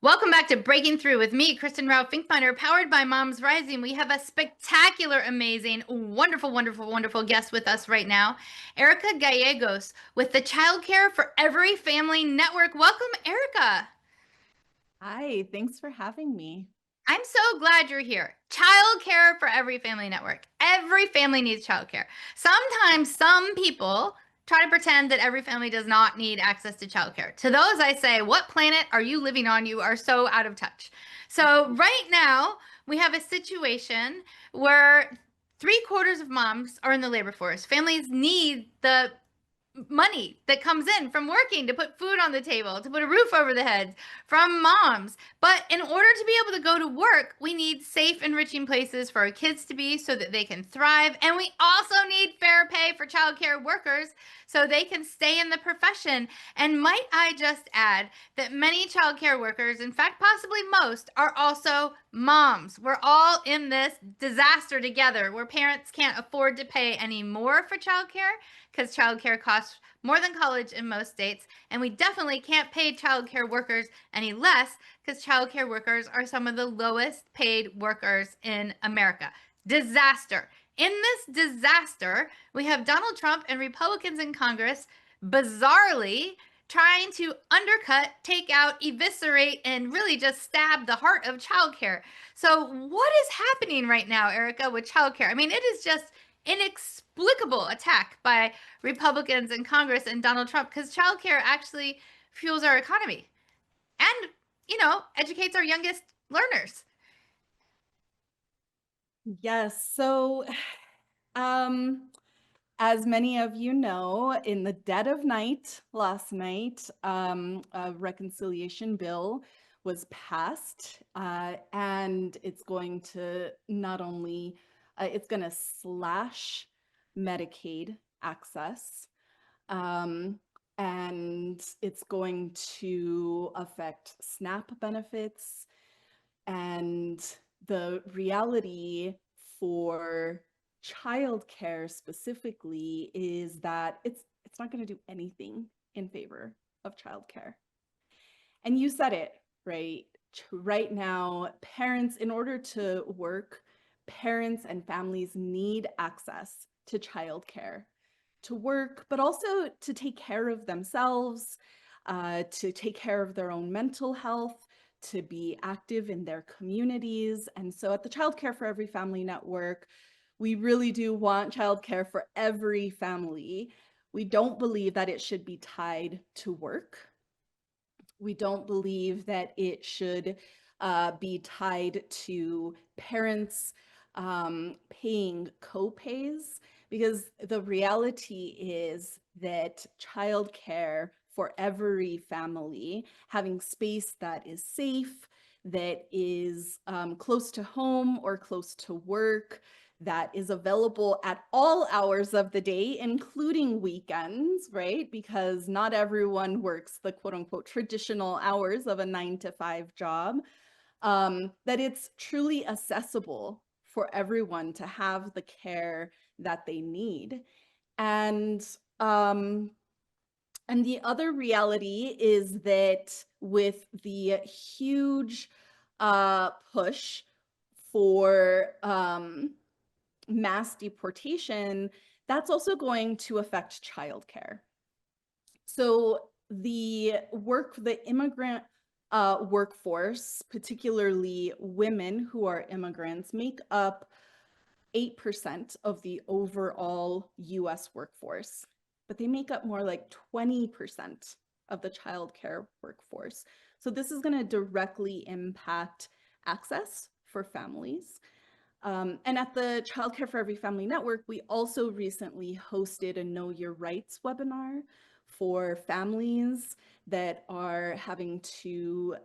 Welcome back to Breaking Through with me, Kristen Rao Finkbeiner, powered by Moms Rising. We have a spectacular, amazing, wonderful guest with us right now, Erica Gallegos with the Childcare for Every Family Network. Welcome, Erica. Hi, thanks for having me. I'm so glad you're here. Childcare for Every Family Network. Every family needs childcare. Sometimes some people try to pretend that every family does not need access to childcare. To those, I say, what planet are you living on? You are so out of touch. So, right now, we have a situation where three-quarters of moms are in the labor force. Families need the money that comes in from working to put food on the table, to put a roof over the heads from moms. But in order to be able to go to work, we need safe, enriching places for our kids to be so that they can thrive. And we also need fair pay for childcare workers so they can stay in the profession. And might I just add that many childcare workers, in fact, possibly most, are also moms. We're all in this disaster together where parents can't afford to pay any more for childcare because childcare costs more than college in most states. And we definitely can't pay childcare workers any less because childcare workers are some of the lowest paid workers in America. Disaster. In this disaster, we have Donald Trump and Republicans in Congress bizarrely trying to undercut, take out, eviscerate, and really just stab the heart of childcare. So, what is happening right now, Erica, with childcare? I mean, it is just inexplicable attack by Republicans in Congress and Donald Trump because childcare actually fuels our economy and, educates our youngest learners. Yes, so um, as many of you know, in the dead of night last night, a reconciliation bill was passed, and it's going to not only it's going to slash Medicaid access, um, and it's going to affect SNAP benefits. And the reality for childcare specifically is that it's not going to do anything in favor of childcare. And you said it, right? Right now, parents, in order to work, parents and families need access to childcare to work, but also to take care of themselves, to take care of their own mental health, to be active in their communities. And so at the Childcare for Every Family Network, we really do want childcare for every family. We don't believe that it should be tied to work. We don't believe that it should be tied to parents paying co-pays, because the reality is that childcare for every family, having space that is safe, that is close to home or close to work, that is available at all hours of the day, including weekends, right? Because not everyone works the quote unquote traditional hours of a 9 to 5 job, that it's truly accessible for everyone to have the care that they need. And and the other reality is that with the huge push for mass deportation, that's also going to affect childcare. So the immigrant workforce, particularly women who are immigrants, make up 8% of the overall US workforce, but they make up more like 20% of the childcare workforce. So this is going to directly impact access for families. And at the Childcare for Every Family Network, we also recently hosted a Know Your Rights webinar for families that are having to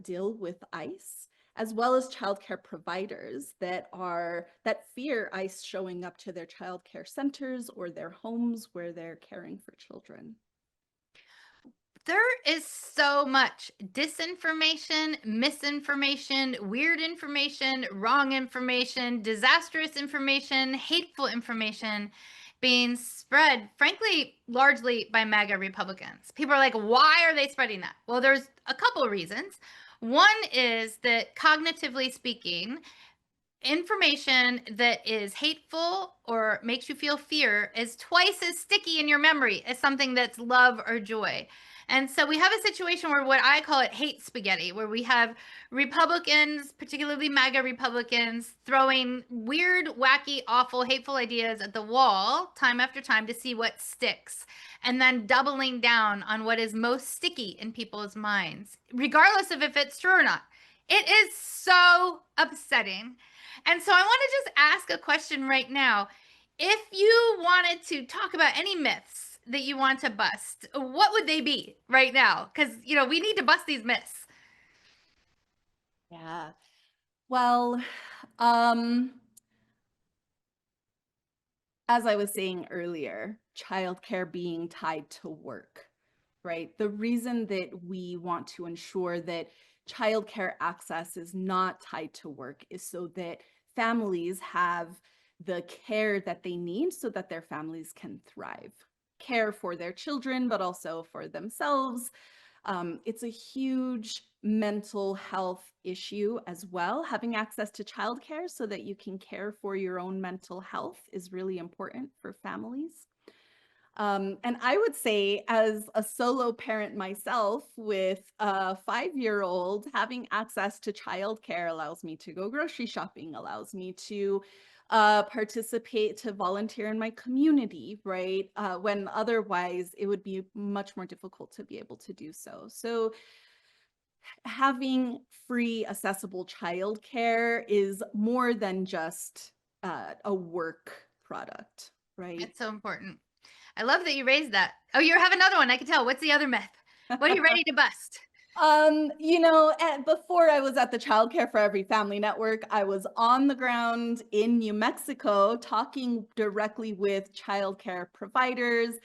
deal with ICE, as well as childcare providers that fear ICE showing up to their childcare centers or their homes where they're caring for children. There is so much disinformation, misinformation, weird information, wrong information, disastrous information, hateful information being spread, frankly, largely by MAGA Republicans. People are like, why are they spreading that? Well, there's a couple of reasons. One is that cognitively speaking, information that is hateful or makes you feel fear is twice as sticky in your memory as something that's love or joy. And so we have a situation where what I call it hate spaghetti, where we have Republicans, particularly MAGA Republicans, throwing weird, wacky, awful, hateful ideas at the wall time after time to see what sticks, and then doubling down on what is most sticky in people's minds, regardless of if it's true or not. It is so upsetting. And so I want to just ask a question right now. If you wanted to talk about any myths that you want to bust, what would they be right now? Because, we need to bust these myths. Yeah. Well, um, as I was saying earlier, childcare being tied to work, right? The reason that we want to ensure that childcare access is not tied to work is so that families have the care that they need so that their families can thrive. Care for their children, but also for themselves. It's a huge mental health issue as well. Having access to childcare so that you can care for your own mental health is really important for families. And I would say, as a solo parent myself with a 5-year-old, having access to childcare allows me to go grocery shopping, allows me to participate, to volunteer in my community, right? When otherwise it would be much more difficult to be able to do so. So having free, accessible childcare is more than just a work product, right? It's so important. I love that you raised that. Oh, you have another one. I can tell. What's the other myth? What are you ready to bust? Before I was at the Child Care for Every Family Network, I was on the ground in New Mexico talking directly with childcare providers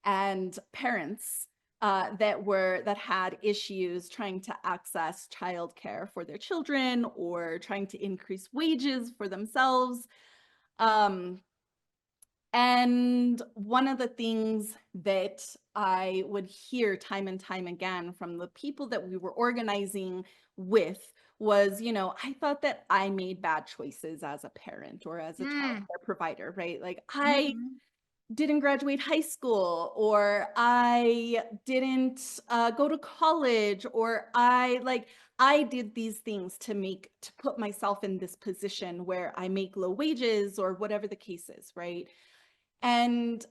and parents that had issues trying to access childcare for their children or trying to increase wages for themselves. Um, and one of the things that I would hear time and time again from the people that we were organizing with was, I thought that I made bad choices as a parent or as a Mm. childcare provider, right? Like I Mhm. didn't graduate high school, or I didn't go to college, or I did these things to put myself in this position where I make low wages or whatever the case is, right? And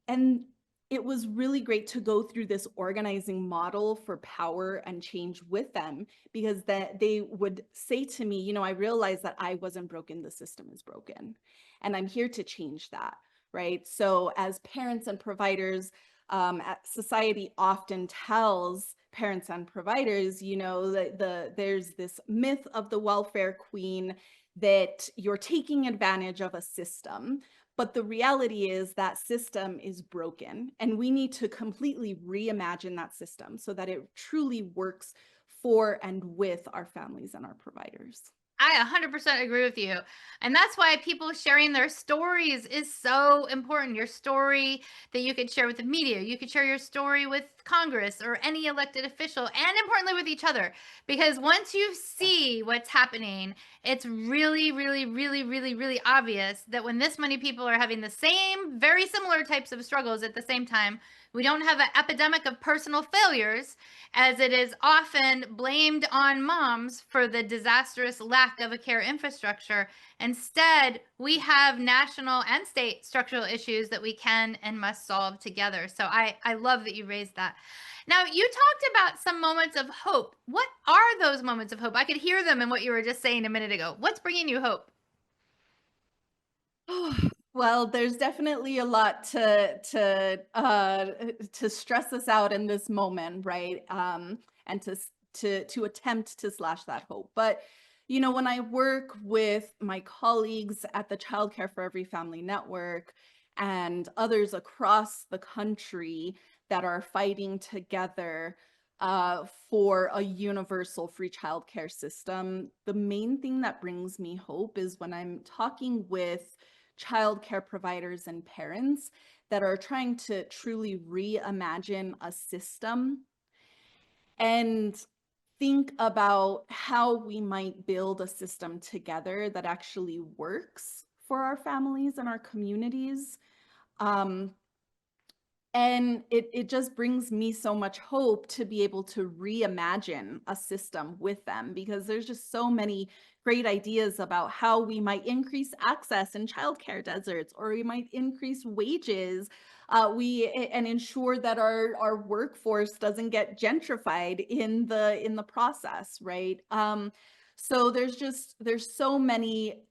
and it was really great to go through this organizing model for power and change with them, because that they would say to me, I realized that I wasn't broken, the system is broken, and I'm here to change that, right? So as parents and providers, society often tells parents and providers, that there's this myth of the welfare queen, that you're taking advantage of a system, but the reality is that system is broken, and we need to completely reimagine that system so that it truly works for and with our families and our providers. I 100% agree with you. And that's why people sharing their stories is so important. Your story that you could share with the media, you could share your story with Congress or any elected official, and importantly with each other. Because once you see what's happening, it's really, really, really, really, really obvious that when this many people are having the same, very similar types of struggles at the same time, we don't have an epidemic of personal failures, as it is often blamed on moms for the disastrous lack of a care infrastructure. Instead, we have national and state structural issues that we can and must solve together. So I love that you raised that. Now, you talked about some moments of hope. What are those moments of hope? I could hear them in what you were just saying a minute ago. What's bringing you hope? Well, there's definitely a lot to stress us out in this moment, right? And to attempt to slash that hope. But when I work with my colleagues at the Child Care for Every Family Network and others across the country that are fighting together for a universal free childcare system, the main thing that brings me hope is when I'm talking with childcare providers and parents that are trying to truly reimagine a system and think about how we might build a system together that actually works for our families and our communities. Um, and it just brings me so much hope to be able to reimagine a system with them, because there's just so many great ideas about how we might increase access in childcare deserts, or we might increase wages, and ensure that our workforce doesn't get gentrified in the process, right? So there's so many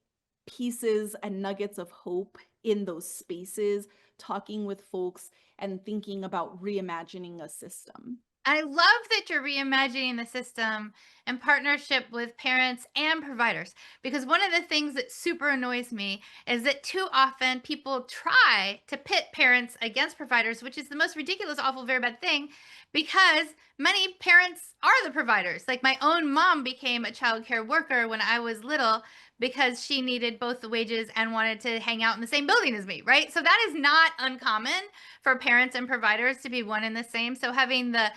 pieces and nuggets of hope in those spaces, talking with folks and thinking about reimagining a system. I love that you're reimagining the system in partnership with parents and providers, because one of the things that super annoys me is that too often people try to pit parents against providers, which is the most ridiculous, awful, very bad thing, because many parents are the providers. Like my own mom became a child care worker when I was little because she needed both the wages and wanted to hang out in the same building as me, right? So that is not uncommon for parents and providers to be one and the same. So having the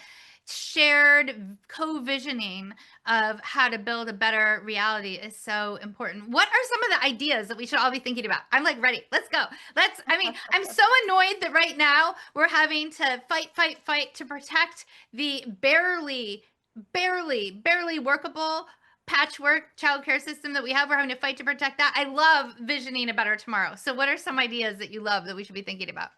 shared co-visioning of how to build a better reality is so important. What are some of the ideas that we should all be thinking about? I'm like ready. Let's go. I'm so annoyed that right now we're having to fight to protect the barely workable patchwork childcare system that we have. We're having to fight to protect that. I love visioning a better tomorrow. So what are some ideas that you love that we should be thinking about?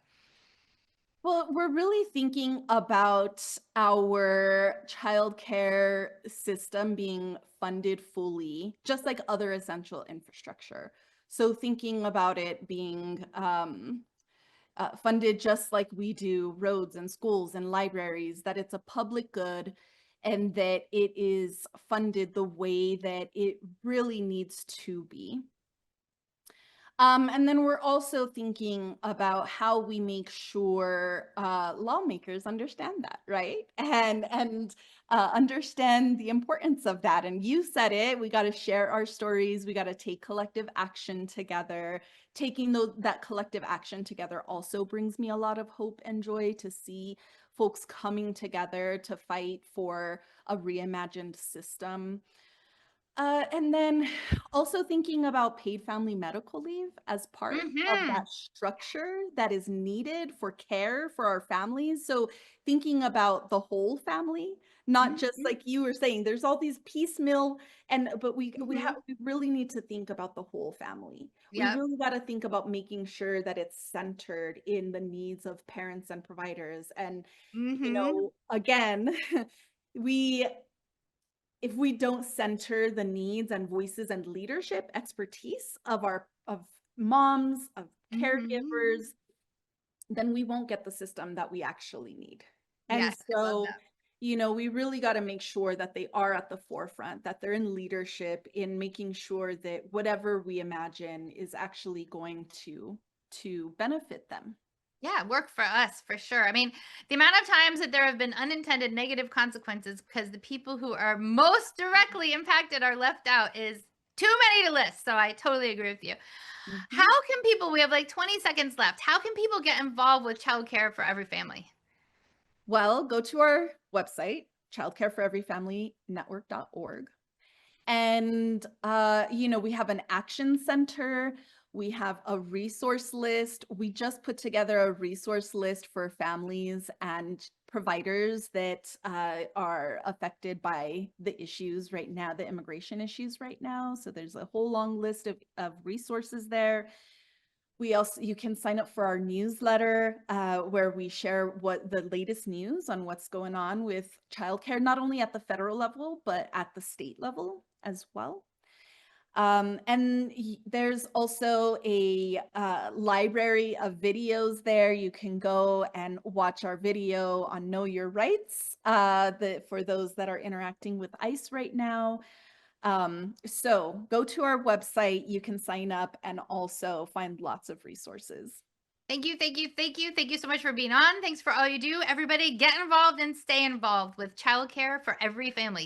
Well, we're really thinking about our childcare system being funded fully, just like other essential infrastructure. So thinking about it being funded just like we do roads and schools and libraries, that it's a public good and that it is funded the way that it really needs to be. And then we're also thinking about how we make sure lawmakers understand that, right? And understand the importance of that. And you said it. We got to share our stories. We got to take collective action together. Taking that collective action together also brings me a lot of hope and joy to see folks coming together to fight for a reimagined system. And then also thinking about paid family medical leave as part of Mm-hmm. that structure that is needed for care for our families. So thinking about the whole family, not just Mm-hmm. like you were saying, there's all these piecemeal, and but Mm-hmm. we really need to think about the whole family. We Yep. really got to think about making sure that it's centered in the needs of parents and providers. And Mm-hmm. again, we if we don't center the needs and voices and leadership expertise of moms, of Mm-hmm. caregivers, then we won't get the system that we actually need. And Yes, I love so, that. we really got to make sure that they are at the forefront, that they're in leadership in making sure that whatever we imagine is actually going to benefit them. Yeah, work for us for sure. I mean, the amount of times that there have been unintended negative consequences because the people who are most directly impacted are left out is too many to list. So I totally agree with you. Mhm. How can people, we have like 20 seconds left. How can people get involved with childcare for every family? Well, go to our website, childcareforeveryfamilynetwork.org. And, we have an action center. We have a resource list. We just put together a resource list for families and providers that are affected by the issues right now, the immigration issues right now. So there's a whole long list of resources there. You can sign up for our newsletter where we share what the latest news on what's going on with childcare, not only at the federal level, but at the state level as well. And there's also a library of videos there. You can go and watch our video on Know Your Rights for those that are interacting with ICE right now. So go to our website, you can sign up and also find lots of resources. Thank you so much for being on. Thanks for all you do. Everybody get involved and stay involved with childcare for every family.